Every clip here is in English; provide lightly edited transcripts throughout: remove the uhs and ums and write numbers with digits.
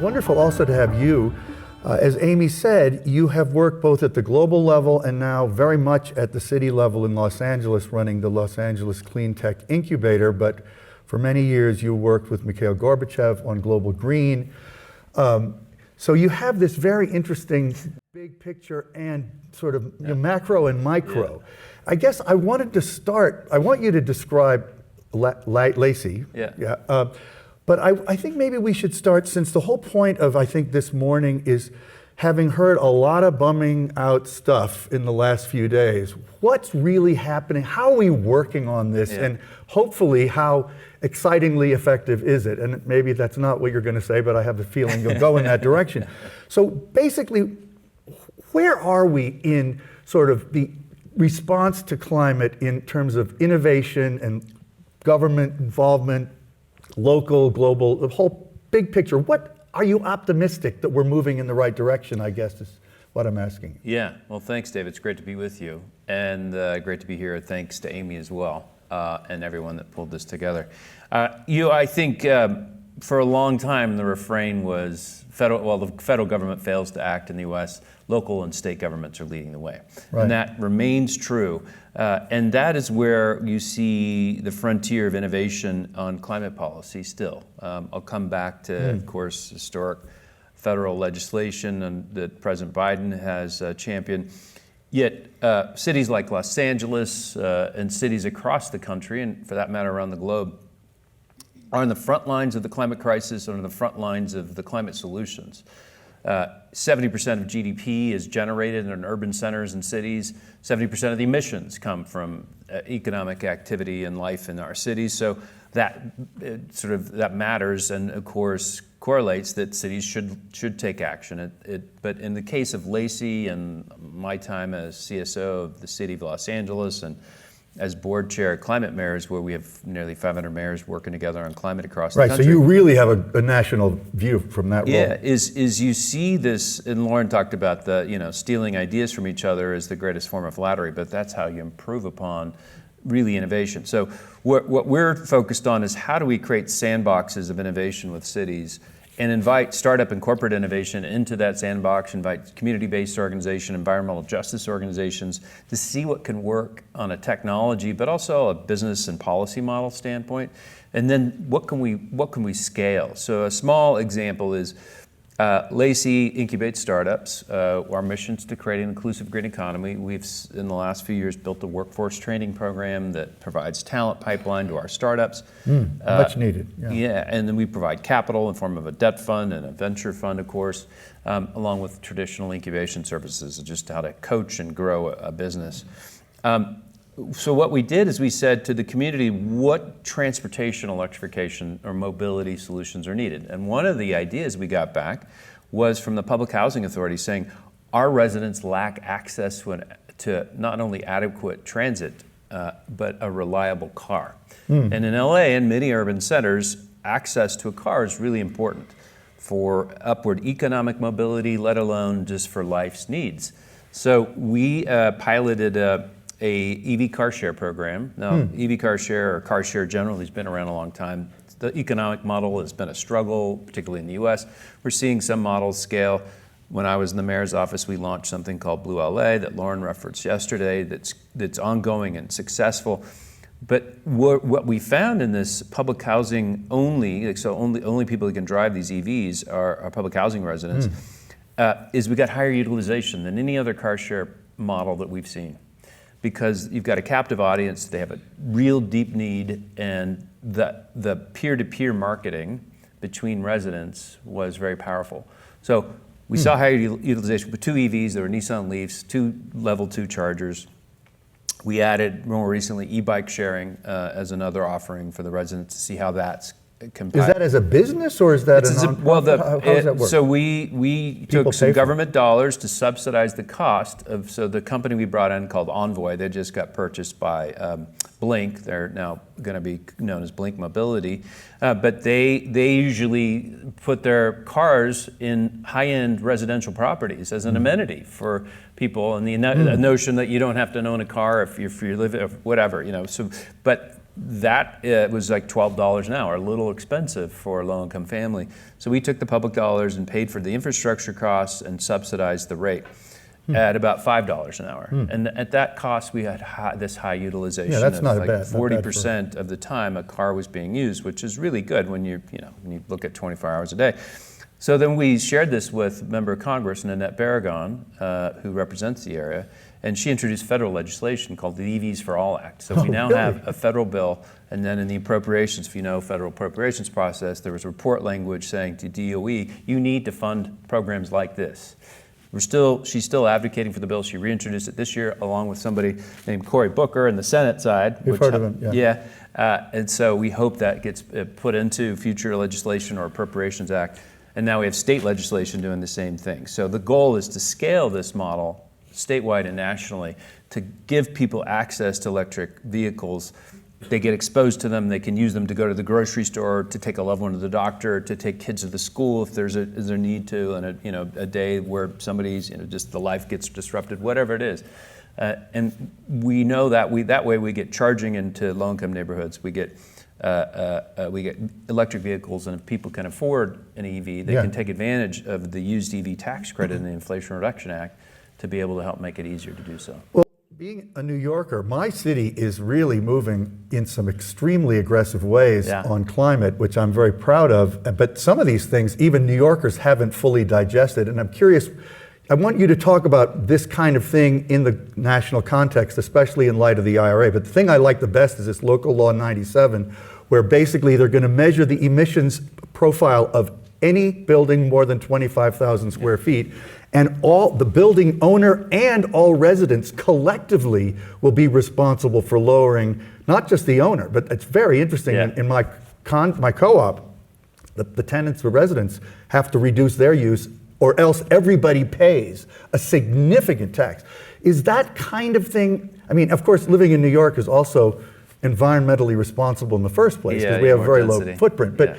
wonderful also to have you. As Amy said, you have worked both at the global level and now very much at the city level in Los Angeles, running the Los Angeles Cleantech Incubator, but for many years you worked with Mikhail Gorbachev on Global Green. So you have this very interesting big picture and sort of macro and micro. Yeah. I guess I wanted to start, I want you to describe Lacey. But I think maybe we should start, since the whole point of, I think, this morning is having heard a lot of bumming out stuff in the last few days. What's really happening? How are we working on this? And hopefully, how excitingly effective is it? And maybe that's not what you're going to say, but I have the feeling you'll go in that direction. So basically, where are we in sort of the response to climate in terms of innovation and government involvement, local, global, the whole big picture? What are you optimistic that we're moving in the right direction, I guess, is what I'm asking. Yeah, well, thanks, David. It's great to be with you, and great to be here. Thanks to Amy as well, and everyone that pulled this together. I think for a long time, the refrain was, the federal government fails to act in the U.S., local and state governments are leading the way. Right. And that remains true. And that is where you see the frontier of innovation on climate policy still. I'll come back to, of course, historic federal legislation that President Biden has championed. Yet cities like Los Angeles and cities across the country, and for that matter around the globe, are on the front lines of the climate crisis and on the front lines of the climate solutions. 70% of GDP is generated in urban centers and cities. 70% of the emissions come from economic activity and life in our cities. So that that matters, and of course correlates that cities should take action. But in the case of Lacey and my time as CSO of the city of Los Angeles and as board chair at Climate Mayors, where we have nearly 500 mayors working together on climate across the country. Right, so you really have a national view from that role. Yeah, is you see this, and Lauren talked about the, stealing ideas from each other is the greatest form of flattery, but that's how you improve upon really innovation. So what we're focused on is how do we create sandboxes of innovation with cities and invite startup and corporate innovation into that sandbox, invite community-based organization, environmental justice organizations to see what can work on a technology, but also a business and policy model standpoint. And then what can we scale? So a small example is Lacey incubates startups. Our mission is to create an inclusive green economy. We've, in the last few years, built a workforce training program that provides talent pipeline to our startups. Much needed. Yeah, and then we provide capital in form of a debt fund and a venture fund, of course, along with traditional incubation services, just how to coach and grow a business. So what we did is we said to the community, what transportation electrification or mobility solutions are needed? And one of the ideas we got back was from the Public Housing Authority saying, our residents lack access to not only adequate transit, but a reliable car. And in LA and many urban centers, access to a car is really important for upward economic mobility, let alone just for life's needs. So we piloted a EV car share program. Now, EV car share or car share generally has been around a long time. The economic model has been a struggle, particularly in the US. We're seeing some models scale. When I was in the mayor's office, we launched something called Blue LA that Lauren referenced yesterday that's ongoing and successful. But what we found in this public housing only, so only people who can drive these EVs are public housing residents, is we got higher utilization than any other car share model that we've seen. Because you've got a captive audience, they have a real deep need, and the peer-to-peer marketing between residents was very powerful. So we saw higher utilization with 2 EVs, there were Nissan Leafs, 2 level 2 chargers. We added more recently e-bike sharing as another offering for the residents to see how that's Is that as a business or is that a non-profit? How does that work? So we took some government dollars to subsidize the cost of, so the company we brought in called Envoy, they just got purchased by Blink. They're now going to be known as Blink Mobility. But they usually put their cars in high-end residential properties as an amenity for people, and the notion that you don't have to own a car if you live, whatever, So, but that was like $12 an hour, a little expensive for a low-income family. So we took the public dollars and paid for the infrastructure costs and subsidized the rate at about $5 an hour. And at that cost, we had this high utilization. Yeah, that's of not like bad. 40% of the time a car was being used, which is really good when you look at 24 hours a day. So then we shared this with Member of Congress Nanette Barragan, who represents the area, and she introduced federal legislation called the EVs for All Act. So we now have a federal bill, and then in the appropriations, if you know federal appropriations process, there was report language saying to DOE, you need to fund programs like this. She's still advocating for the bill. She reintroduced it this year along with somebody named Cory Booker in the Senate side. We've heard of him, yeah. And so we hope that gets put into future legislation or Appropriations Act. And now we have state legislation doing the same thing. So the goal is to scale this model statewide and nationally to give people access to electric vehicles. They get exposed to them. They can use them to go to the grocery store, to take a loved one to the doctor, to take kids to the school if there's a need to, and a day where somebody's just the life gets disrupted, whatever it is. And we know that that way we get charging into low-income neighborhoods. We get electric vehicles, and if people can afford an EV, they can take advantage of the used EV tax credit in the Inflation Reduction Act to be able to help make it easier to do so. Well, being a New Yorker, my city is really moving in some extremely aggressive ways on climate, which I'm very proud of. But some of these things, even New Yorkers haven't fully digested. And I'm curious, I want you to talk about this kind of thing in the national context, especially in light of the IRA. But the thing I like the best is this Local Law 97, where basically they're going to measure the emissions profile of any building more than 25,000 square feet. And all the building owner and all residents collectively will be responsible for lowering, not just the owner, but it's very interesting. In my co-op, the tenants, the residents have to reduce their use, or else everybody pays a significant tax. Is that kind of thing, I mean, of course, living in New York is also environmentally responsible in the first place because we have a very low footprint. But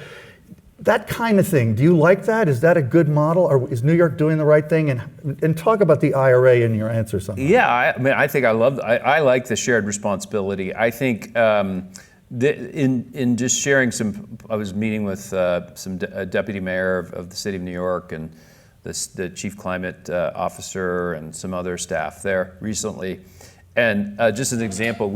that kind of thing, do you like that? Is that a good model? Or is New York doing the right thing? And talk about the IRA in your answer sometime. Yeah, I think I like the shared responsibility. I think in just sharing I was meeting with a deputy mayor of the city of New York and the chief climate officer and some other staff there recently. And just as an example,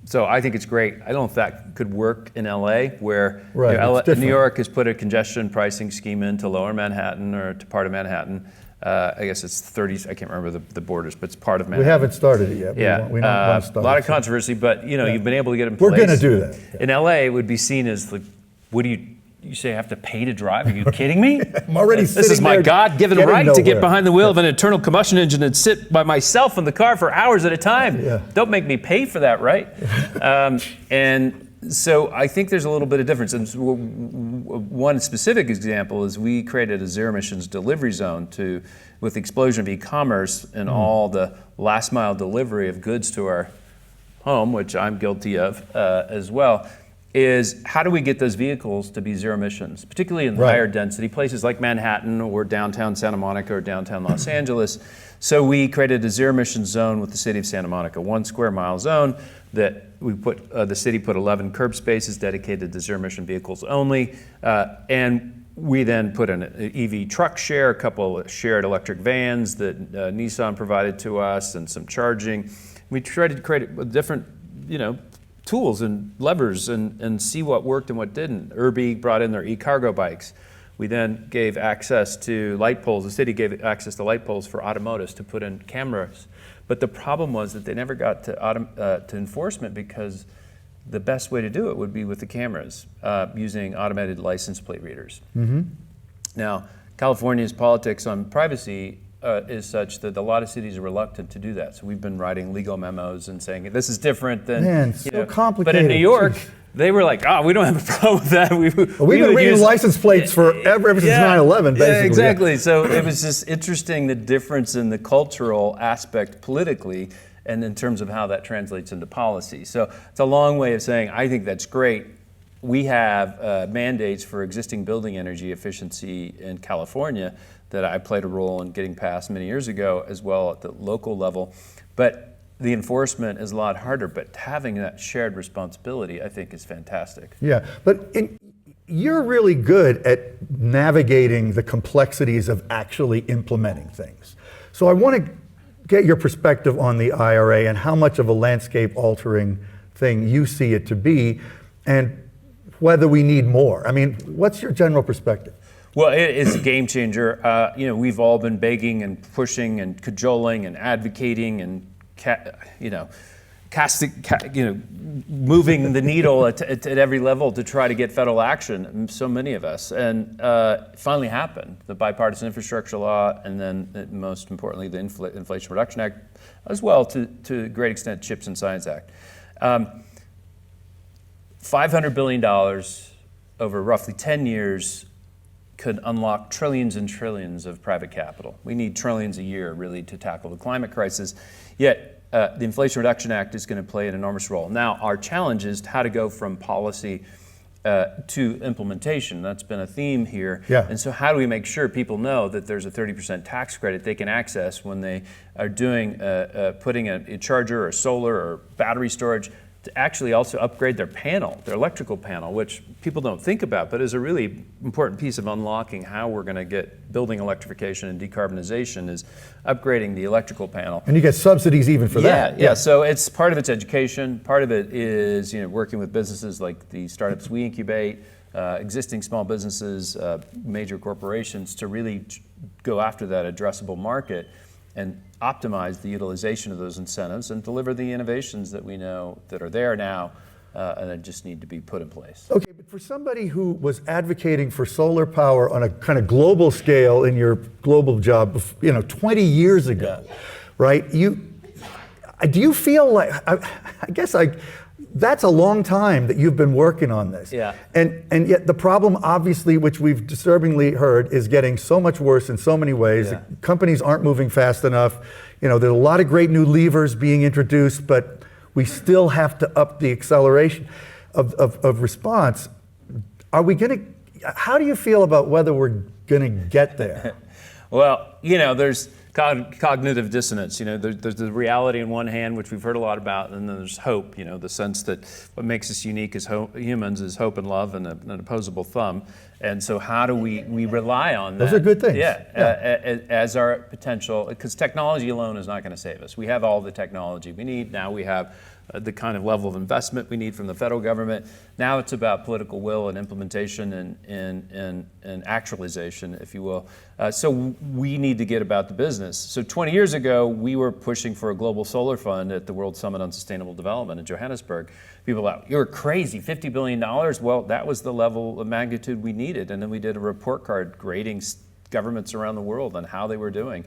so I think it's great. I don't know if that could work in LA, where New York has put a congestion pricing scheme into lower Manhattan or to part of Manhattan. I guess it's 30, I can't remember the borders, but it's part of Manhattan. We haven't started it yet. Yeah, we don't want to start a lot of controversy, but you've been able to get in place. We're going to do that. Yeah. In LA, it would be seen as like, what do you say I have to pay to drive? Are you kidding me? I'm already This is my God-given right to get behind the wheel of an internal combustion engine and sit by myself in the car for hours at a time. Don't make me pay for that, right? And so I think there's a little bit of difference. And one specific example is we created a zero emissions delivery zone with the explosion of e-commerce and all the last mile delivery of goods to our home, which I'm guilty of as well. Is how do we get those vehicles to be zero emissions, particularly in higher density places like Manhattan or downtown Santa Monica or downtown Los Angeles. So we created a zero emissions zone with the city of Santa Monica, 1 square mile zone that we put, the city put 11 curb spaces dedicated to zero emission vehicles only. And we then put an EV truck share, a couple of shared electric vans that Nissan provided to us, and some charging. We tried to create different, tools and levers and see what worked and what didn't. Irby brought in their e-cargo bikes. We then gave access to light poles. The city gave access to light poles for automotives to put in cameras. But the problem was that they never got to enforcement because the best way to do it would be with the cameras, using automated license plate readers. Now, California's politics on privacy is such that a lot of cities are reluctant to do that. So we've been writing legal memos and saying this is different than complicated. But in New York, they were like, we don't have a problem with that. We've been reading license plates ever since 9/11, basically. Yeah, exactly. So it was just interesting, the difference in the cultural aspect politically and in terms of how that translates into policy. So it's a long way of saying, I think that's great. We have mandates for existing building energy efficiency in California that I played a role in getting passed many years ago as well at the local level. But the enforcement is a lot harder, but having that shared responsibility, I think, is fantastic. Yeah, but you're really good at navigating the complexities of actually implementing things. So I want to get your perspective on the IRA and how much of a landscape-altering thing you see it to be, and whether we need more. I mean, what's your general perspective? Well, it's a game changer. We've all been begging and pushing and cajoling and advocating and moving the needle at every level to try to get federal action. So many of us, and it finally happened. The bipartisan infrastructure law, and then most importantly, the Inflation Reduction Act, as well to a great extent, CHIPS and Science Act. $500 billion over roughly 10 years could unlock trillions and trillions of private capital. We need trillions a year, really, to tackle the climate crisis. Yet, the Inflation Reduction Act is going to play an enormous role. Now, our challenge is how to go from policy to implementation. That's been a theme here. Yeah. And so how do we make sure people know that there's a 30% tax credit they can access when they are doing putting a charger or solar or battery storage, to actually also upgrade their panel, their electrical panel, which people don't think about, but is a really important piece of unlocking how we're going to get building electrification and decarbonization, is upgrading the electrical panel. And you get subsidies even for that. Yeah. So it's part of it's education. Part of it is working with businesses like the startups we incubate, existing small businesses, major corporations, to really go after that addressable market and optimize the utilization of those incentives and deliver the innovations that we know that are there now and that just need to be put in place. Okay, but for somebody who was advocating for solar power on a kind of global scale in your global job, 20 years ago, right? Do you feel like, that's a long time that you've been working on this. Yeah. And yet the problem, obviously, which we've disturbingly heard, is getting so much worse in so many ways. Yeah. Companies aren't moving fast enough. There's a lot of great new levers being introduced, but we still have to up the acceleration of response. How do you feel about whether we're gonna get there? Well, there's cognitive dissonance. There's the reality on one hand, which we've heard a lot about, and then there's hope. The sense that what makes us unique as humans is hope and love and an opposable thumb. And so, how do we rely on that? Those are good things. As our potential, because technology alone is not going to save us. We have all the technology we need. Now we have the kind of level of investment we need from the federal government. Now it's about political will and implementation and actualization, if you will. So we need to get about the business. So 20 years ago, we were pushing for a global solar fund at the World Summit on Sustainable Development in Johannesburg. People were like, "You're crazy, $50 billion?" Well, that was the level of magnitude we needed. And then we did a report card grading governments around the world on how they were doing.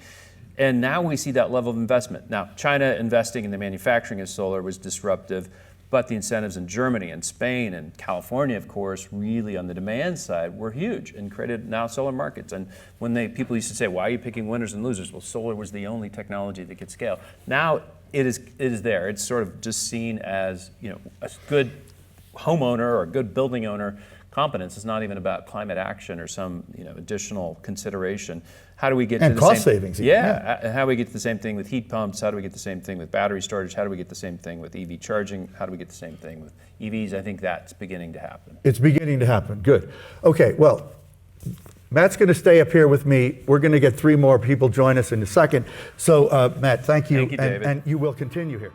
And now we see that level of investment. Now, China investing in the manufacturing of solar was disruptive, but the incentives in Germany and Spain and California, of course, really on the demand side were huge and created now solar markets. And when people used to say, "Why are you picking winners and losers?" Well, solar was the only technology that could scale. Now it is there. It's sort of just seen as a good homeowner or a good building owner competence. It's not even about climate action or some additional consideration. How do we get to the cost same savings? Yeah. How do we get to the same thing with heat pumps? How do we get the same thing with battery storage? How do we get the same thing with EV charging? How do we get the same thing with EVs? I think that's beginning to happen. It's beginning to happen. Good. Okay. Well, Matt's going to stay up here with me. We're going to get 3 more people join us in a second. So, Matt, thank you. Thank you, David. And you will continue here.